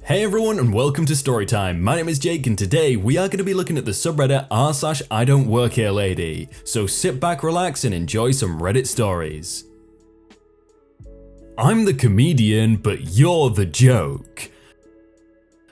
Hey everyone and welcome to Storytime. My name is Jake and today we are going to be looking at the subreddit r/idontworkherelady. So sit back, relax and enjoy some Reddit stories. I'm the comedian, but you're the joke.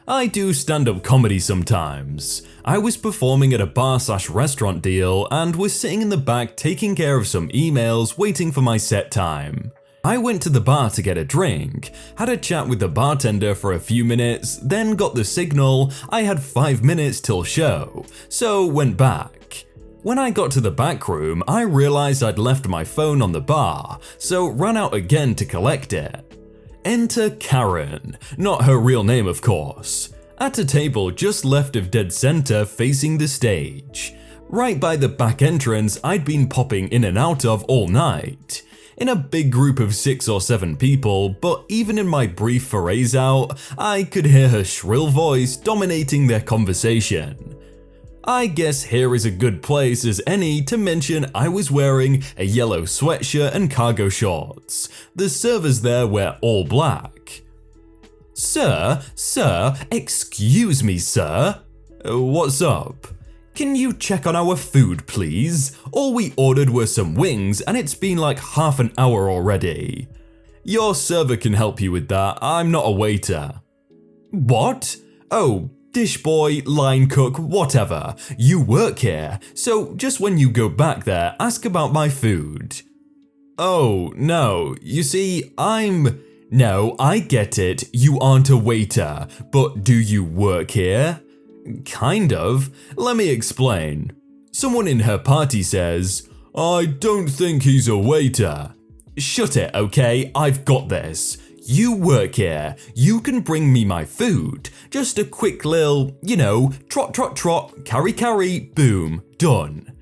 I do stand-up comedy sometimes. I was performing at a bar/restaurant deal and was sitting in the back taking care of some emails waiting for my set time. I went to the bar to get a drink, had a chat with the bartender for a few minutes, then got the signal I had 5 minutes till show, so went back. When I got to the back room, I realized I'd left my phone on the bar, so ran out again to collect it. Enter Karen, not her real name of course, at a table just left of dead center facing the stage, right by the back entrance I'd been popping in and out of all night. In a big group of 6 or 7 people, but even in my brief forays out, I could hear her shrill voice dominating their conversation. I guess here is a good place as any to mention I was wearing a yellow sweatshirt and cargo shorts. The servers there were all black. Sir, excuse me sir. What's up? Can you check on our food please? All we ordered were some wings and it's been like half an hour already. Your server can help you with that, I'm not a waiter. What? Oh, dish boy, line cook, whatever. You work here, so just when you go back there, ask about my food. Oh, no, you see, No, I get it, you aren't a waiter, but do you work here? Kind of. Let me explain. Someone in her party says, I don't think he's a waiter. Shut it, okay? I've got this. You work here. You can bring me my food. Just a quick lil, trot, trot, trot, carry, carry, boom, done.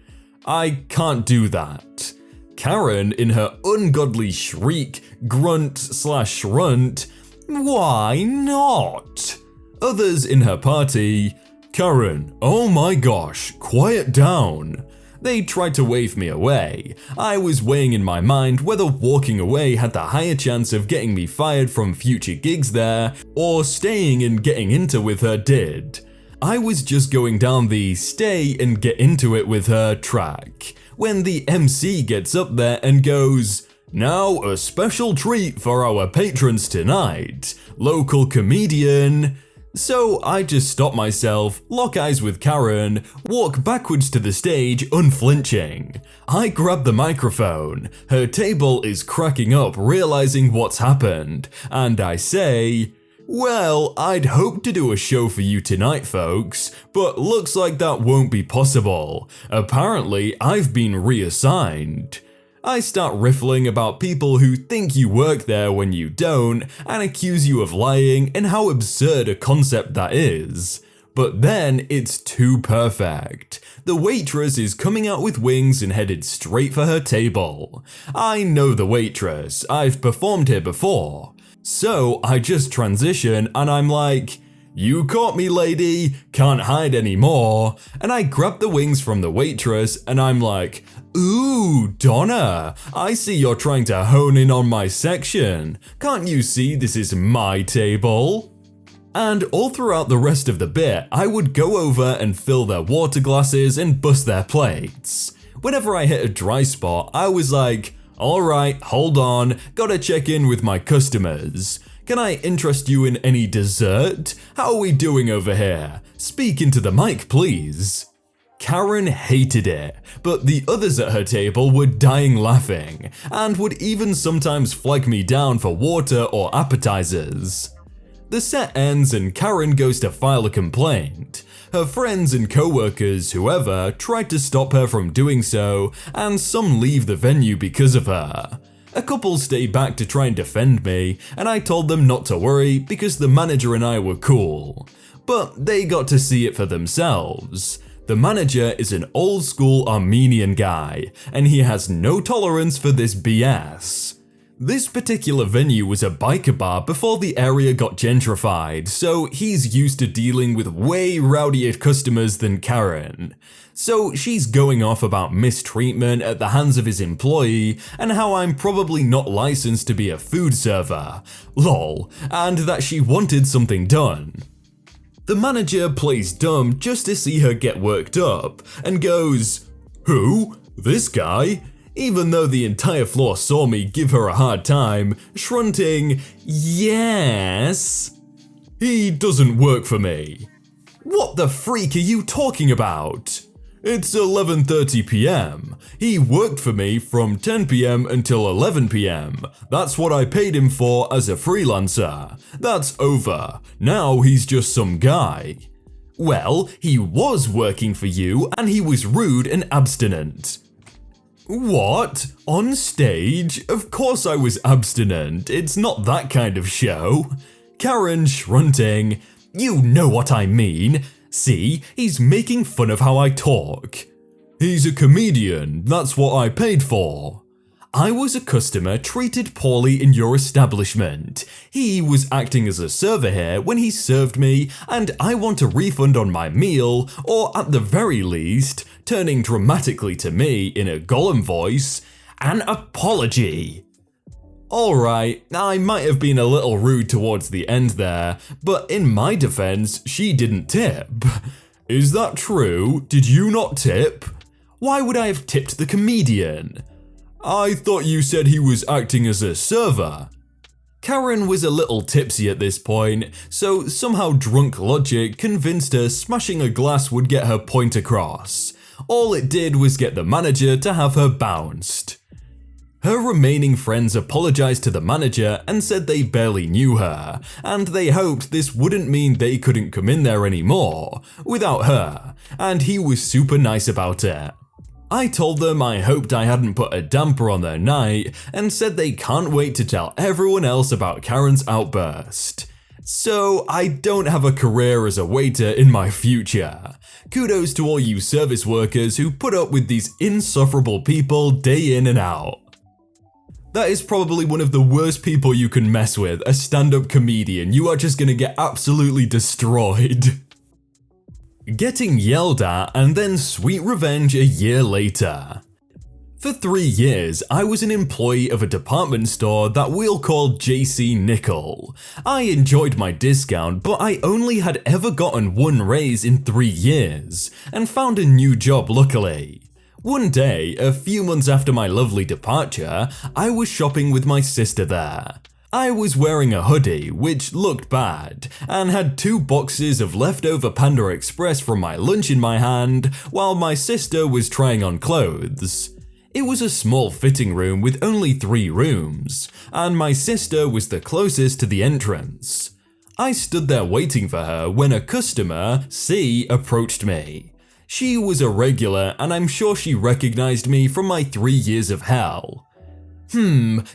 I can't do that. Karen, in her ungodly shriek, grunt/shrunt, why not? Others in her party, Karen, oh my gosh, quiet down. They tried to wave me away. I was weighing in my mind whether walking away had the higher chance of getting me fired from future gigs there, or staying and getting into with her did. I was just going down the stay and get into it with her track, when the MC gets up there and goes, now a special treat for our patrons tonight, local comedian. So I just stop myself, lock eyes with Karen, walk backwards to the stage unflinching. I grab the microphone, her table is cracking up realizing what's happened, and I say, well, I'd hoped to do a show for you tonight folks, but looks like that won't be possible. Apparently I've been reassigned. I start riffling about people who think you work there when you don't and accuse you of lying and how absurd a concept that is. But then it's too perfect. The waitress is coming out with wings and headed straight for her table. I know the waitress, I've performed here before. So I just transition and I'm like, you caught me lady, can't hide anymore. And I grab the wings from the waitress and I'm like, ooh, Donna, I see you're trying to hone in on my section. Can't you see this is my table? And all throughout the rest of the bit, I would go over and fill their water glasses and bust their plates. Whenever I hit a dry spot, I was like, alright, hold on, gotta check in with my customers. Can I interest you in any dessert? How are we doing over here? Speak into the mic, please. Karen hated it, but the others at her table were dying laughing, and would even sometimes flag me down for water or appetizers. The set ends and Karen goes to file a complaint. Her friends and co-workers, whoever, tried to stop her from doing so, and some leave the venue because of her. A couple stay back to try and defend me, and I told them not to worry because the manager and I were cool. But they got to see it for themselves. The manager is an old school Armenian guy, and he has no tolerance for this BS. This particular venue was a biker bar before the area got gentrified, so he's used to dealing with way rowdier customers than Karen. So she's going off about mistreatment at the hands of his employee and how I'm probably not licensed to be a food server, lol, and that she wanted something done. The manager plays dumb just to see her get worked up and goes, "Who? This guy?" Even though the entire floor saw me give her a hard time, shrunting, "Yes." "He doesn't work for me." "What the freak are you talking about?" "It's 11:30 p.m. He worked for me from 10 p.m. until 11 p.m. That's what I paid him for as a freelancer. That's over. Now he's just some guy." "Well, he was working for you and he was rude and abstinent." "What? On stage? Of course I was abstinent. It's not that kind of show." Karen shrunting, "You know what I mean. See, he's making fun of how I talk." "He's a comedian. That's what I paid for." "I was a customer treated poorly in your establishment. He was acting as a server here when he served me, and I want a refund on my meal, or at the very least, turning dramatically to me in a Gollum voice, an apology." Alright, I might have been a little rude towards the end there, but in my defense, she didn't tip. "Is that true? Did you not tip?" "Why would I have tipped the comedian?" "I thought you said he was acting as a server." Karen was a little tipsy at this point, so somehow drunk logic convinced her smashing a glass would get her point across. All it did was get the manager to have her bounced. Her remaining friends apologized to the manager and said they barely knew her, and they hoped this wouldn't mean they couldn't come in there anymore, without her, and he was super nice about it. I told them I hoped I hadn't put a damper on their night, and said they can't wait to tell everyone else about Karen's outburst. So I don't have a career as a waiter in my future. Kudos to all you service workers who put up with these insufferable people day in and out. That is probably one of the worst people you can mess with, a stand-up comedian. You are just gonna get absolutely destroyed. Getting yelled at and then sweet revenge a year later. For 3 years, I was an employee of a department store that we'll call JC Nickel. I enjoyed my discount, but I only had ever gotten one raise in 3 years, and found a new job luckily. One day, a few months after my lovely departure, I was shopping with my sister there. I was wearing a hoodie, which looked bad, and had 2 boxes of leftover Panda Express from my lunch in my hand, while my sister was trying on clothes. It was a small fitting room with only 3 rooms, and my sister was the closest to the entrance. I stood there waiting for her when a customer, C, approached me. She was a regular, and I'm sure she recognized me from my 3 years of hell.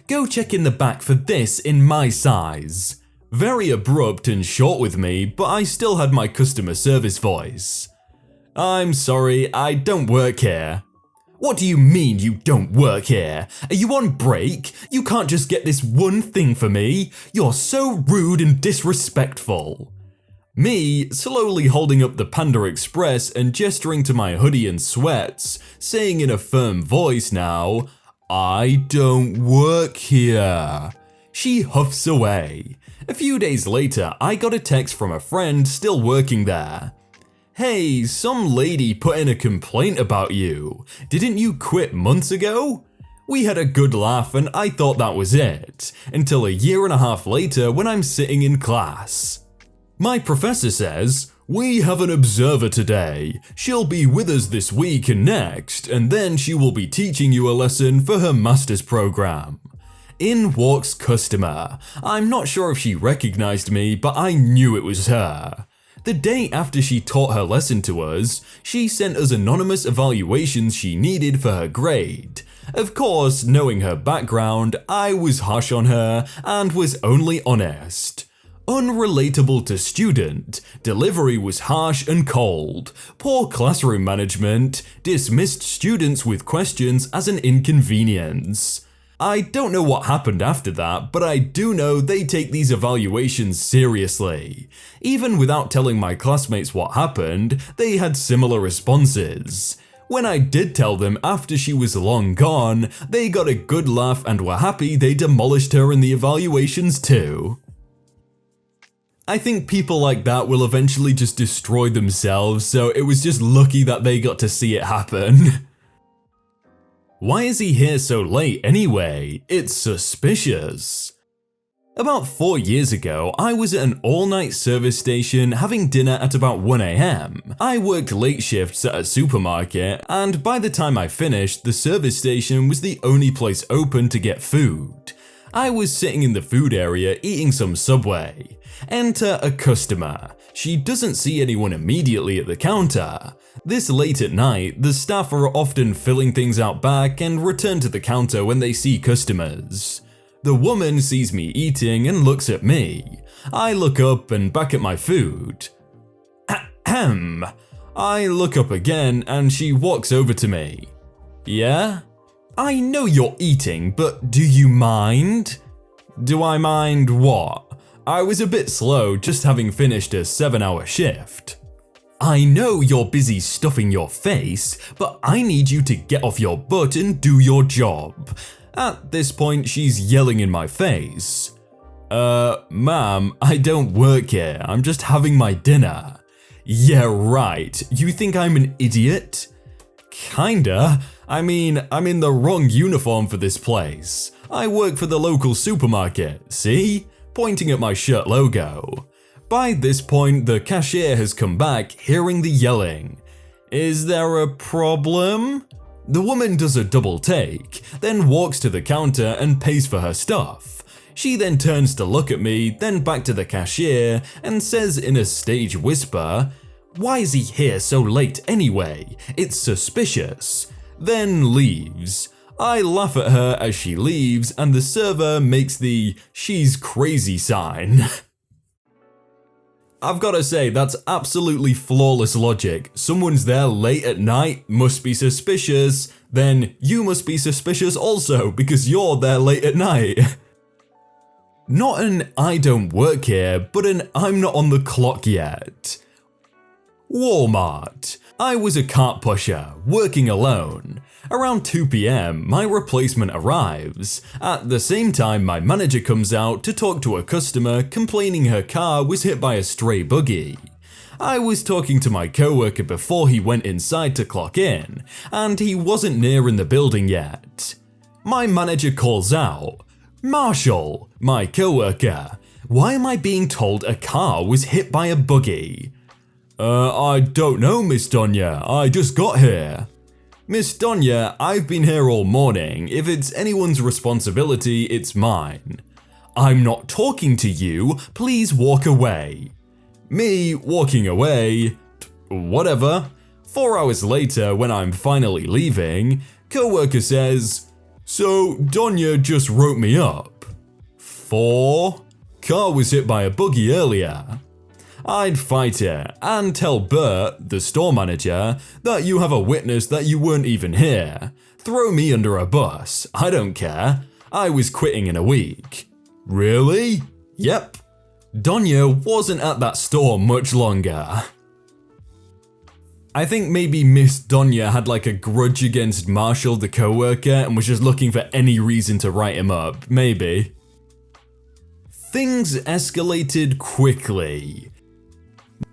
Go check in the back for this in my size. Very abrupt and short with me, but I still had my customer service voice. "I'm sorry, I don't work here." "What do you mean you don't work here? Are you on break? You can't just get this one thing for me. You're so rude and disrespectful." Me, slowly holding up the Panda Express and gesturing to my hoodie and sweats, saying in a firm voice now, "I don't work here." She huffs away. A few days later, I got a text from a friend still working there. "Hey, some lady put in a complaint about you. Didn't you quit months ago?" We had a good laugh and I thought that was it, until a year and a half later when I'm sitting in class. My professor says, "We have an observer today. She'll be with us this week and next, and then she will be teaching you a lesson for her master's program." In walks customer. I'm not sure if she recognized me, but I knew it was her. The day after she taught her lesson to us, she sent us anonymous evaluations she needed for her grade. Of course, knowing her background, I was harsh on her and was only honest. Unrelatable to student, delivery was harsh and cold, poor classroom management, dismissed students with questions as an inconvenience. I don't know what happened after that, but I do know they take these evaluations seriously. Even without telling my classmates what happened, they had similar responses. When I did tell them after she was long gone, they got a good laugh and were happy they demolished her in the evaluations too. I think people like that will eventually just destroy themselves, so it was just lucky that they got to see it happen. Why is he here so late anyway? It's suspicious. About 4 years ago, I was at an all-night service station having dinner at about 1 AM. I worked late shifts at a supermarket, and by the time I finished, the service station was the only place open to get food. I was sitting in the food area eating some Subway. Enter a customer. She doesn't see anyone immediately at the counter. This late at night, the staff are often filling things out back and return to the counter when they see customers. The woman sees me eating and looks at me. I look up and back at my food. Ahem. I look up again and she walks over to me. Yeah? I know you're eating, but do you mind? Do I mind what? I was a bit slow, just having finished a 7-hour shift. I know you're busy stuffing your face, but I need you to get off your butt and do your job. At this point, she's yelling in my face. Ma'am, I don't work here, I'm just having my dinner. Yeah, right, you think I'm an idiot? Kinda. I mean, I'm in the wrong uniform for this place. I work for the local supermarket, see? Pointing at my shirt logo. By this point, the cashier has come back, hearing the yelling. Is there a problem? The woman does a double take, then walks to the counter and pays for her stuff. She then turns to look at me, then back to the cashier, and says in a stage whisper, "Why is he here so late anyway? It's suspicious." Then leaves. I laugh at her as she leaves, and the server makes the "she's crazy" sign. I've gotta say, that's absolutely flawless logic. Someone's there late at night, must be suspicious, then you must be suspicious also because you're there late at night. Not an "I don't work here," but an "I'm not on the clock yet." Walmart. I was a cart pusher, working alone. Around 2 PM, my replacement arrives. At the same time, my manager comes out to talk to a customer complaining her car was hit by a stray buggy. I was talking to my coworker before he went inside to clock in, and he wasn't near in the building yet. My manager calls out, "Marshall, my coworker, why am I being told a car was hit by a buggy?" I don't know, Miss Donya, I just got here." "Miss Donya, I've been here all morning. If it's anyone's responsibility, it's mine." "I'm not talking to you, please walk away." Me walking away? Whatever. 4 hours later, when I'm finally leaving, coworker says, "So Donya just wrote me up." 4? Car was hit by a buggy earlier. I'd fight it and tell Bert, the store manager, that you have a witness that you weren't even here. Throw me under a bus, I don't care. I was quitting in a week. Really? Yep. Donya wasn't at that store much longer. I think maybe Miss Donya had like a grudge against Marshall the coworker and was just looking for any reason to write him up, maybe. Things escalated quickly.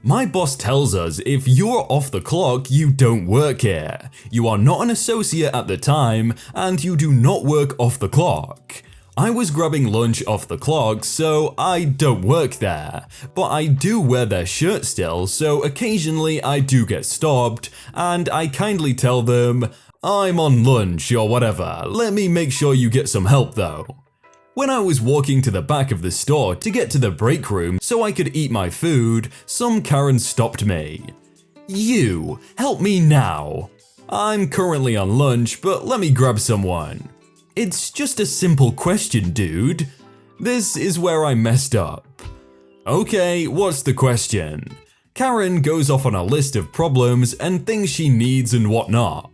My boss tells us if you're off the clock, you don't work here. You are not an associate at the time, and you do not work off the clock. I was grabbing lunch off the clock, so I don't work there, but I do wear their shirt still, so occasionally I do get stopped, and I kindly tell them, "I'm on lunch or whatever, let me make sure you get some help though." When I was walking to the back of the store to get to the break room so I could eat my food, some Karen stopped me. "You, help me now." "I'm currently on lunch, but let me grab someone." "It's just a simple question, dude." This is where I messed up. "Okay, what's the question?" Karen goes off on a list of problems and things she needs and whatnot.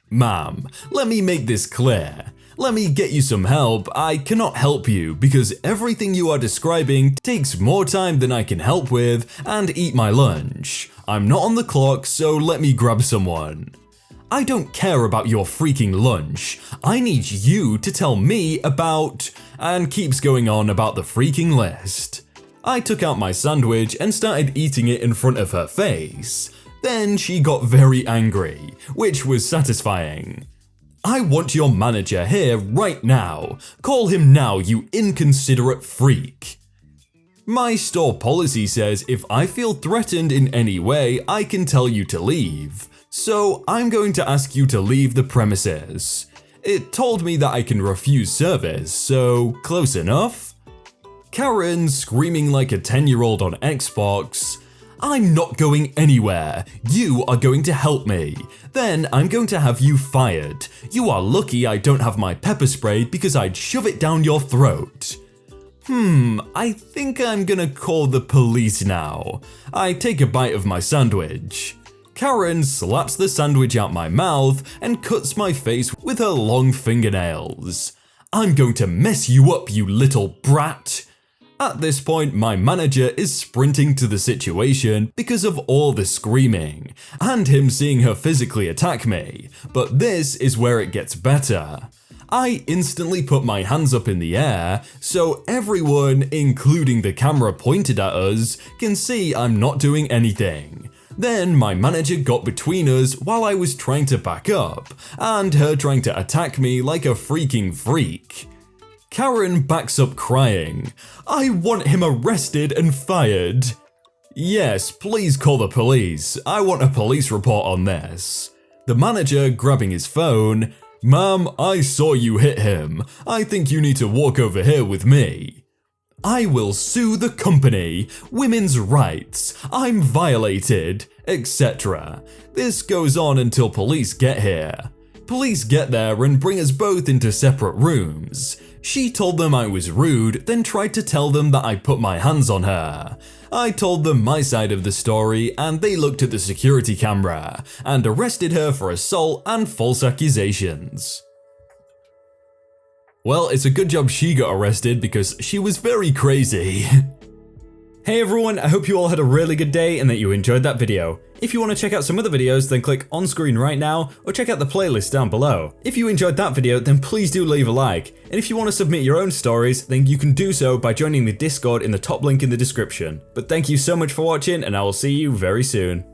"Ma'am, let me make this clear. Let me get you some help. I cannot help you because everything you are describing takes more time than I can help with and eat my lunch. I'm not on the clock, so let me grab someone. I don't care about your freaking lunch. I need you to tell me about… and keeps going on about the freaking list. I took out my sandwich and started eating it in front of her face. Then she got very angry, which was satisfying. I want your manager here right now. Call him now, you inconsiderate freak. My store policy says if I feel threatened in any way, I can tell you to leave. So I'm going to ask you to leave the premises. It told me that I can refuse service, so close enough. Karen screaming like a 10-year-old on Xbox. I'm not going anywhere. You are going to help me. Then I'm going to have you fired. You are lucky I don't have my pepper spray because I'd shove it down your throat. I think I'm gonna call the police now. I take a bite of my sandwich. Karen slaps the sandwich out my mouth and cuts my face with her long fingernails. I'm going to mess you up, you little brat. At this point, my manager is sprinting to the situation because of all the screaming, and him seeing her physically attack me, but this is where it gets better. I instantly put my hands up in the air, so everyone, including the camera pointed at us, can see I'm not doing anything. Then my manager got between us while I was trying to back up, and her trying to attack me like a freaking freak. Karen backs up crying. I want him arrested and fired. Yes, please call the police. I want a police report on this. The manager grabbing his phone. Ma'am, I saw you hit him. I think you need to walk over here with me. I will sue the company, women's rights, I'm violated, etc. This goes on until police get here. Police get there and bring us both into separate rooms. She told them I was rude, then tried to tell them that I put my hands on her. I told them my side of the story and they looked at the security camera and arrested her for assault and false accusations. Well, it's a good job she got arrested because she was very crazy. Hey everyone, I hope you all had a really good day and that you enjoyed that video. If you want to check out some other videos, then click on screen right now or check out the playlist down below. If you enjoyed that video, then please do leave a like. And if you want to submit your own stories, then you can do so by joining the Discord in the top link in the description. But thank you so much for watching and I will see you very soon.